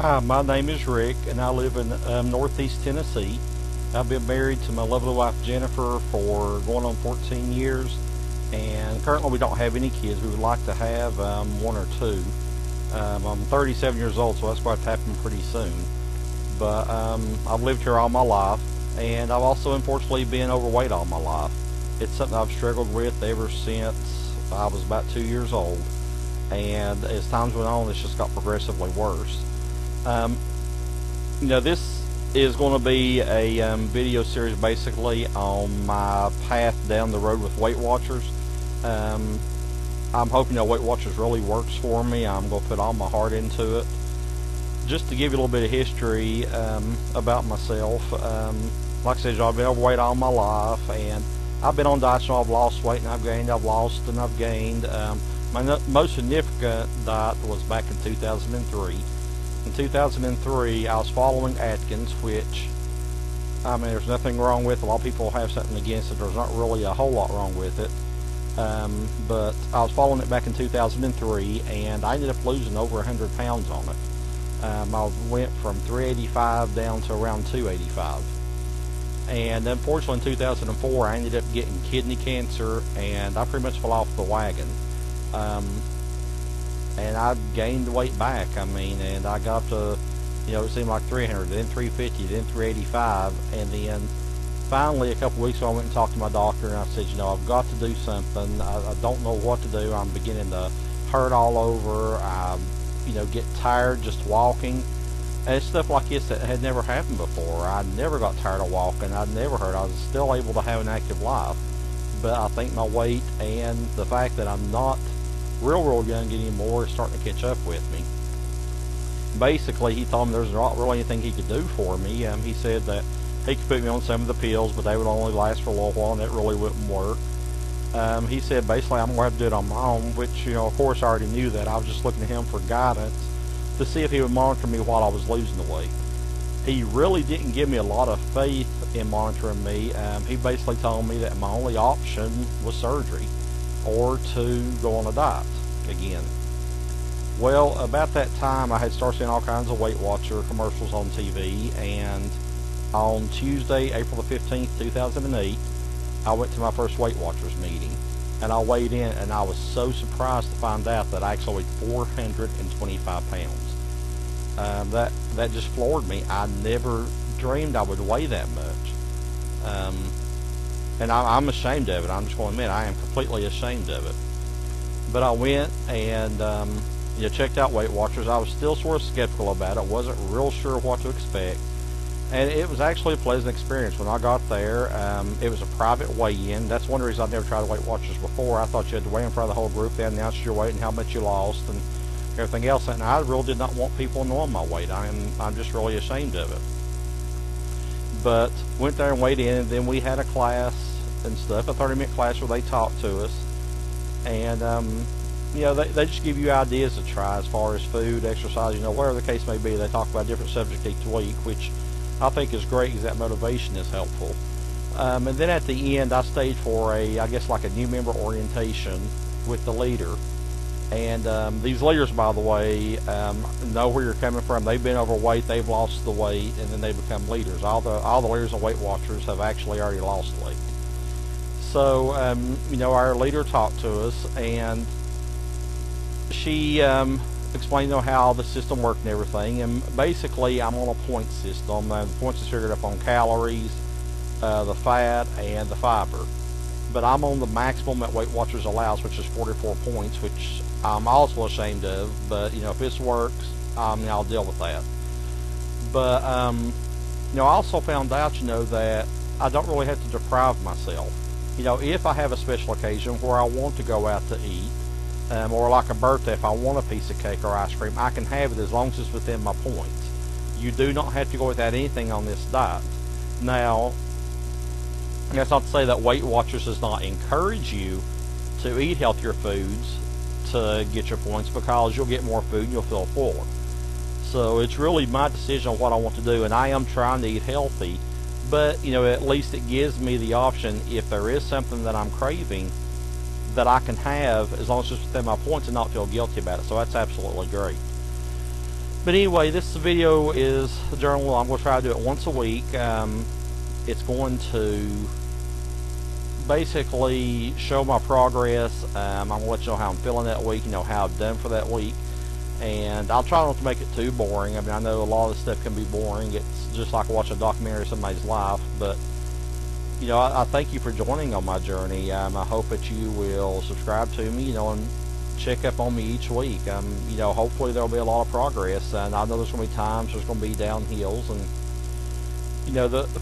Hi, my name is Rick, and I live in Northeast Tennessee. I've been married to my lovely wife Jennifer for going on 14 years, and currently we don't have any kids. We would like to have one or two. I'm 37 years old, so that's going to happen pretty soon. But I've lived here all my life, and I've also unfortunately been overweight all my life. It's something I've struggled with ever since I was about 2 years old, and as times went on, it's just got progressively worse. This is going to be a video series basically on my path down the road with Weight Watchers. I'm hoping Weight Watchers really works for me. I'm going to put all my heart into it. Just to give you a little bit of history about myself, like I said, I've been overweight all my life, and I've been on diets, I've lost weight, and I've gained, I've lost, and I've gained. My most significant diet was back in 2003. In 2003, I was following Atkins, which, I mean, there's nothing wrong with it. A lot of people have something against it. There's not really a whole lot wrong with it. But I was following it back in 2003, and I ended up losing over 100 pounds on it. I went from 385 down to around 285. And unfortunately, in 2004, I ended up getting kidney cancer, and I pretty much fell off the wagon. And I gained weight back, and I got up to, it seemed like 300, then 350, then 385, and then finally a couple weeks ago I went and talked to my doctor, and I said, I've got to do something. I don't know what to do. I'm beginning to hurt all over. I, get tired just walking. And it's stuff like this that had never happened before. I never got tired of walking. I'd never hurt. I was still able to have an active life. But I think my weight and the fact that I'm not real young anymore is starting to catch up with me. Basically, he told me there's not really anything he could do for me. He said that he could put me on some of the pills, but they would only last for a little while, and that really wouldn't work. He said basically I'm going to have to do it on my own, which, of course I already knew that. I was just looking to him for guidance to see if he would monitor me while I was losing the weight. He really didn't give me a lot of faith in monitoring me. He basically told me that my only option was surgery or to go on a diet again. Well, about that time I had started seeing all kinds of Weight Watcher commercials on TV, and on Tuesday, April the 15th, 2008, I went to my first Weight Watchers meeting, and I weighed in, and I was so surprised to find out that I actually weighed 425 pounds. That just floored me. I never dreamed I would weigh that much. And I'm ashamed of it. I'm just going to admit I am completely ashamed of it. But I went and checked out Weight Watchers. I was still sort of skeptical about it. Wasn't real sure what to expect. And it was actually a pleasant experience. When I got there, it was a private weigh-in. That's one reason I've never tried Weight Watchers before. I thought you had to weigh in front of the whole group. They announced your weight and how much you lost and everything else. And I really did not want people knowing my weight. I'm just really ashamed of it. But went there and weighed in, and then we had a class and stuff, a 30-minute class where they talked to us, and they just give you ideas to try as far as food, exercise, whatever the case may be. They talk about different subjects each week, which I think is great because that motivation is helpful. And then at the end, I stayed for I guess like a new member orientation with the leader. And these leaders, by the way, know where you're coming from. They've been overweight, they've lost the weight, and then they become leaders. All the leaders and Weight Watchers have actually already lost weight. So, our leader talked to us, and she explained how the system worked and everything. And basically, I'm on a point system. The points is figured up on calories, the fat, and the fiber. But I'm on the maximum that Weight Watchers allows, which is 44 points, which I'm also ashamed of. But, if this works, I'll deal with that. But, I also found out, that I don't really have to deprive myself. If I have a special occasion where I want to go out to eat, or like a birthday, if I want a piece of cake or ice cream, I can have it as long as it's within my points. You do not have to go without anything on this diet. Now, that's not to say that Weight Watchers does not encourage you to eat healthier foods to get your points, because you'll get more food and you'll feel fuller. So it's really my decision on what I want to do, and I am trying to eat healthy. But, at least it gives me the option, if there is something that I'm craving, that I can have as long as it's within my points and not feel guilty about it. So that's absolutely great. But anyway, this video is a journal. I'm going to try to do it once a week. It's going to basically show my progress. I'm going to let you know how I'm feeling that week, how I've done for that week. And I'll try not to make it too boring. I mean, I know a lot of this stuff can be boring. It's just like watching a documentary of somebody's life. But, I thank you for joining on my journey. I hope that you will subscribe to me, and check up on me each week. Hopefully there'll be a lot of progress. And I know there's going to be times there's going to be downhills. And,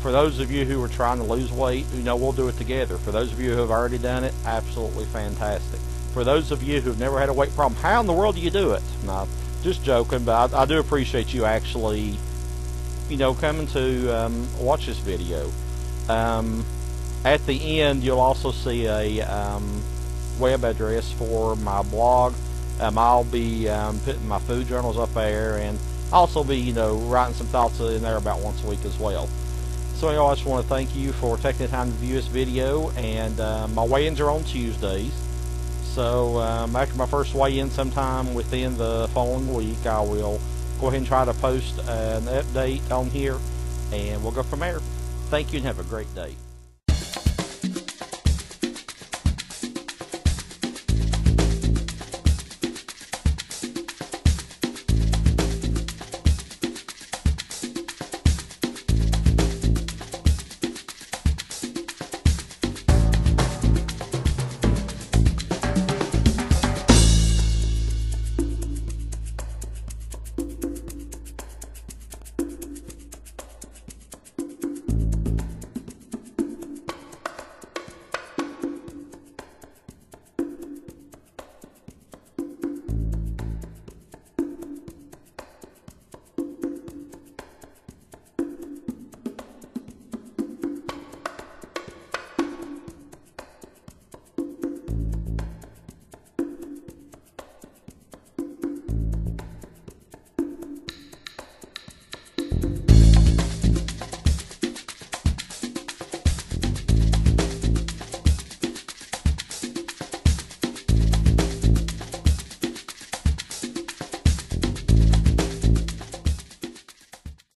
for those of you who are trying to lose weight, we'll do it together. For those of you who have already done it, absolutely fantastic. For those of you who've never had a weight problem, how in the world do you do it? No, just joking, but I do appreciate you actually, coming to watch this video. At the end, you'll also see a web address for my blog. I'll be putting my food journals up there, and I'll also be, writing some thoughts in there about once a week as well. So anyway, I just want to thank you for taking the time to view this video, and my weigh-ins are on Tuesdays. So after my first weigh-in sometime within the following week, I will go ahead and try to post an update on here, and we'll go from there. Thank you and have a great day.